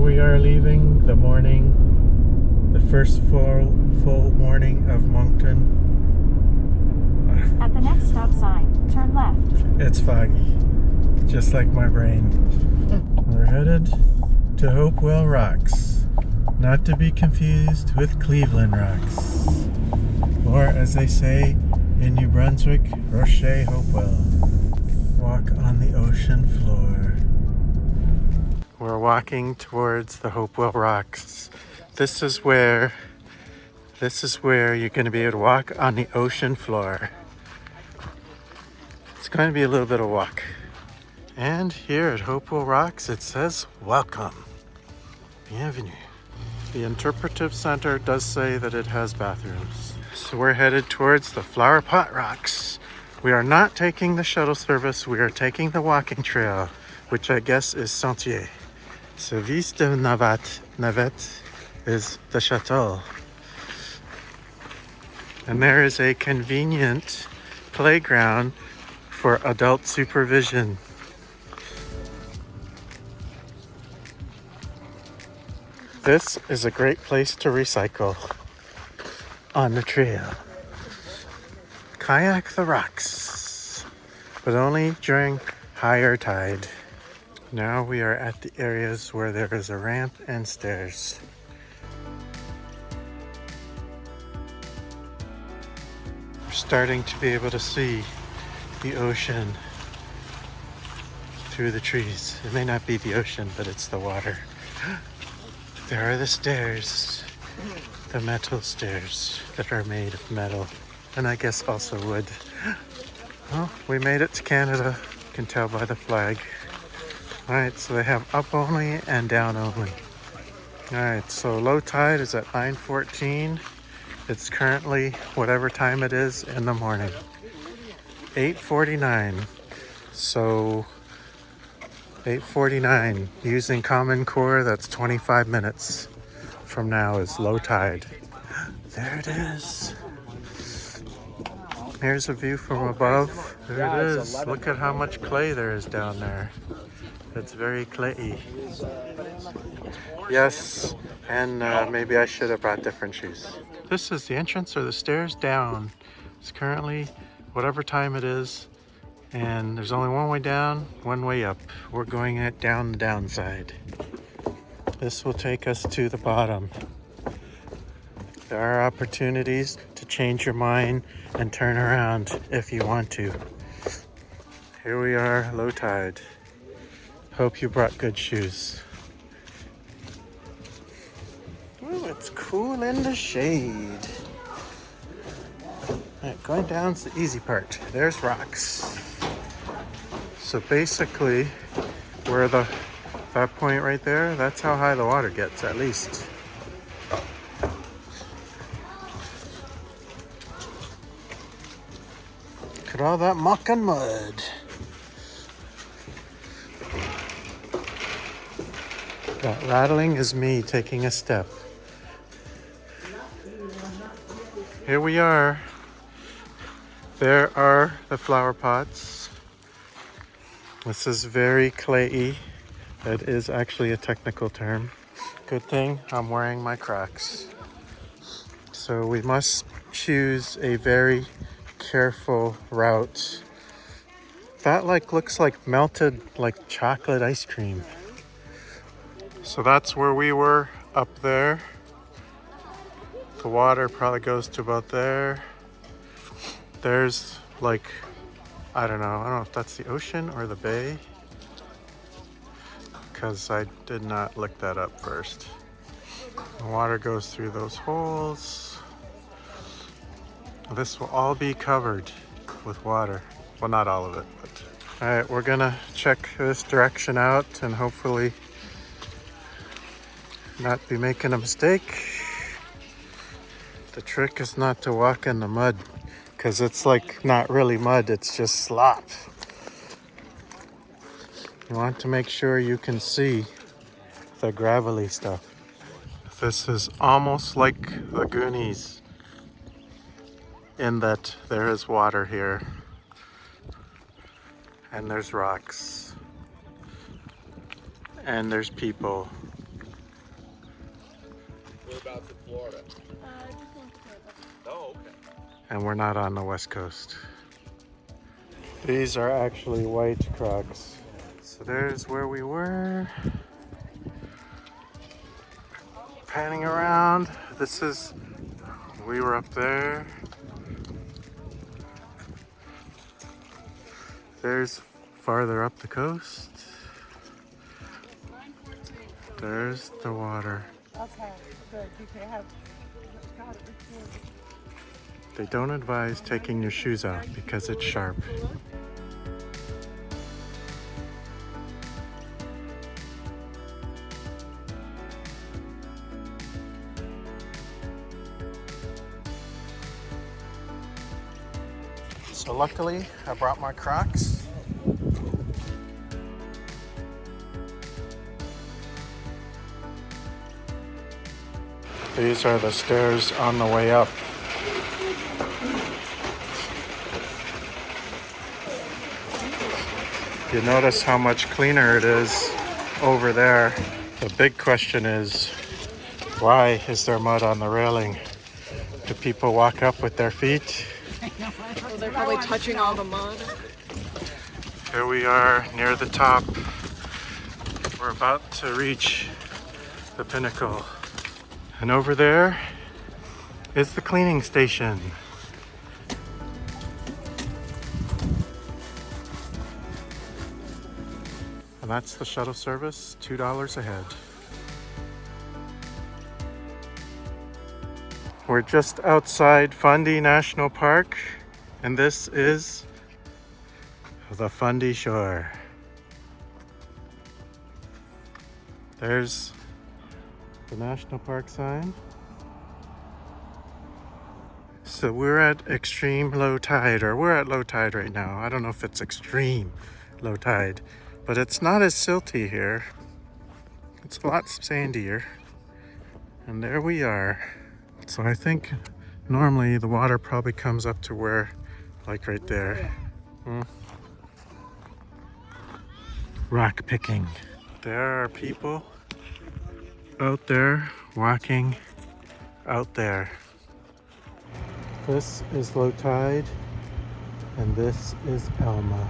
we are leaving the morning, the first full morning of Moncton. At the next stop sign, turn left. It's foggy, just like my brain. We're headed to Hopewell Rocks, not to be confused with Cleveland Rocks, or as they say in New Brunswick, Rocher Hopewell. Walk on the ocean floor. We're walking towards the Hopewell Rocks. This is where you're going to be able to walk on the ocean floor. It's going to be a little bit of walk. And here at Hopewell Rocks, it says, welcome. Bienvenue. The interpretive center does say that it has bathrooms. So we're headed towards the Flower Pot Rocks. We are not taking the shuttle service. We are taking the walking trail, which I guess is Sentier. Service de Navette is the chateau. And there is a convenient playground for adult supervision. This is a great place to recycle on the trail. Kayak the rocks, but only during higher tide. Now we are at the areas where there is a ramp and stairs. We're starting to be able to see the ocean through the trees. It may not be the ocean, but it's the water. There are the stairs, the metal stairs that are made of metal, and I guess also wood. Well, we made it to Canada. You can tell by the flag. Alright, so they have up only and down only. Alright, so low tide is at 9:14. It's currently whatever time it is in the morning. 8:49. So 8:49 using Common Core, that's 25 minutes from now is low tide. There it is. Here's a view from above. There it is. Look at how much clay there is down there. It's very clayey. Yes, and maybe I should have brought different shoes. This is the entrance or the stairs down. It's currently whatever time it is, and there's only one way down, one way up. We're going it down the downside. This will take us to the bottom. There are opportunities to change your mind and turn around if you want to. Here we are, low tide. Hope you brought good shoes. Ooh, it's cool in the shade. Alright, going down's the easy part. There's rocks. So basically, where that point right there, that's how high the water gets, at least. Look at all that muck and mud. That rattling is me taking a step. Here we are. There are the flower pots. This is very clayey. That is actually a technical term. Good thing I'm wearing my Crocs. So we must choose a very careful route. That looks like melted chocolate ice cream. So that's where we were, up there. The water probably goes to about there. There's I don't know if that's the ocean or the bay, because I did not look that up first. The water goes through those holes. This will all be covered with water. Well, not all of it, but. All right, we're gonna check this direction out and hopefully not be making a mistake. The trick is not to walk in the mud, because it's not really mud, it's just slop. You want to make sure you can see the gravelly stuff. This is almost like the Goonies in that there is water here and there's rocks and there's people Whereabouts in Florida? Just going to Tampa. Oh, okay. And we're not on the West Coast. These are actually white Crocs. So there's where we were. Panning around. We were up there. There's farther up the coast. There's the water. Okay, good. You can have. Got it. They don't advise taking your shoes out because it's sharp. So luckily, I brought my Crocs. These are the stairs on the way up. You notice how much cleaner it is over there. The big question is, why is there mud on the railing? Do people walk up with their feet? Oh, they're probably touching all the mud. Here we are near the top. We're about to reach the pinnacle. And over there is the cleaning station. And that's the shuttle service, $2 a head. We're just outside Fundy National Park, and this is the Fundy shore. There's the National Park sign. So we're at extreme low tide, or we're at low tide right now. I don't know if it's extreme low tide, but it's not as silty here. It's a lot sandier. And there we are. So I think normally the water probably comes up to where, like right there. Rock picking. There are people out there walking out there. This is low tide, and this is Alma.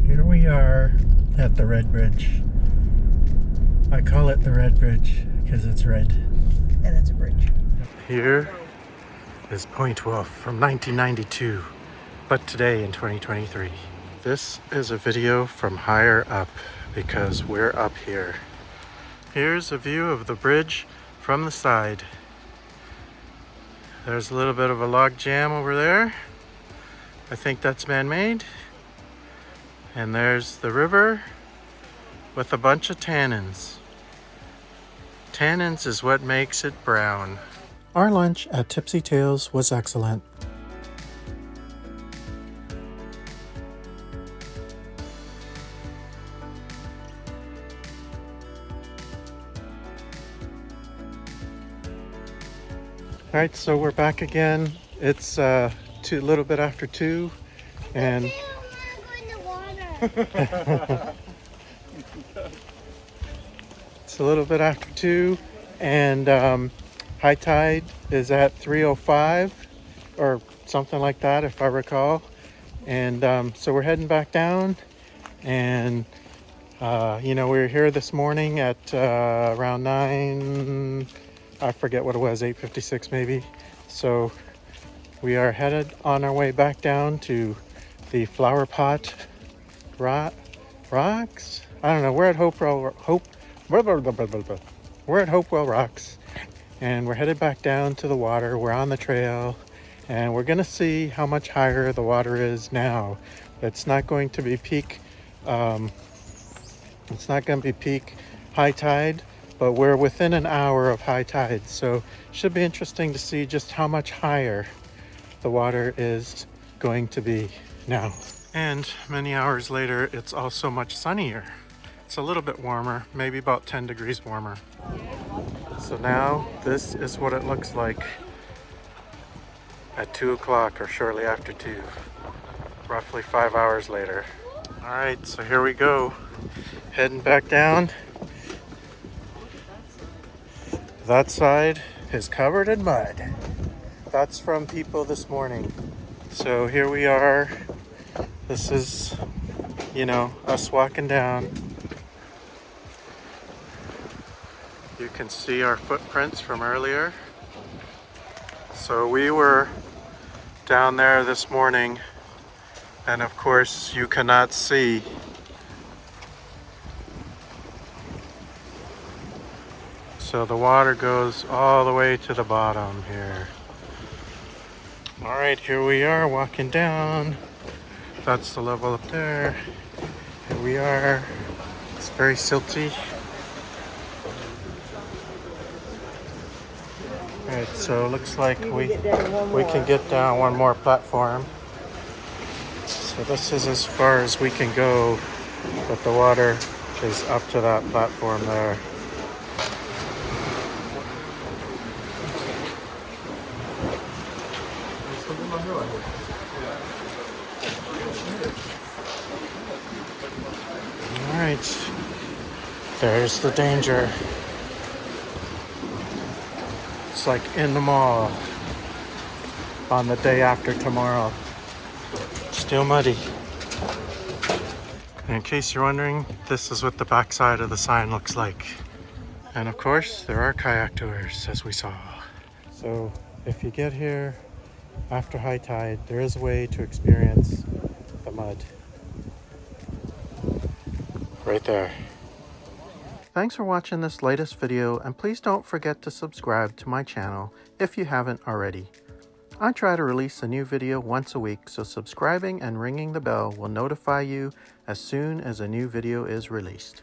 Here we are at the Red Bridge. I call it the Red Bridge because it's red. And it's a bridge. Here is Point Wolf from 1992, but today in 2023. This is a video from higher up because we're up here. Here's a view of the bridge from the side. There's a little bit of a log jam over there. I think that's man-made. And there's the river with a bunch of tannins. Tannins is what makes it brown. Our lunch at Tipsy Tales was excellent. All right, so we're back again. It's a little bit after 2, and it's a little bit after 2, and high tide is at 3:05 or something like that, if I recall. And so we're heading back down, and we were here this morning at around 9. I forget what it was, 8:56 maybe. So We are headed on our way back down to the flower pot rocks. I don't know. We're at we're at Hopewell Rocks, and we're headed back down to the water. We're on the trail, and we're gonna see how much higher the water is now. It's not going to be peak. It's not going to be peak high tide, but we're within an hour of high tide, so should be interesting to see just how much higher the water is going to be now. And many hours later, it's also much sunnier. It's a little bit warmer, maybe about 10 degrees warmer. So now this is what it looks like at 2 o'clock or shortly after 2, roughly 5 hours later. All right, so here we go, heading back down. That side is covered in mud. That's from people this morning. So here we are. This is, you know, us walking down. You can see our footprints from earlier. So we were down there this morning, and of course you cannot see. So the water goes all the way to the bottom here. All right, here we are walking down. That's the level up there. Here we are. It's very silty. All right, so it looks like we can get down one more platform. So this is as far as we can go, but the water is up to that platform there. All right, there's the danger. It's like in the mall on the day after tomorrow. Still muddy. And in case you're wondering, this is what the backside of the sign looks like. And of course, there are kayak tours, as we saw. So if you get here after high tide, there is a way to experience the mud. Right there. Thanks for watching this latest video, and please don't forget to subscribe to my channel if you haven't already. I try to release a new video once a week, so subscribing and ringing the bell will notify you as soon as a new video is released.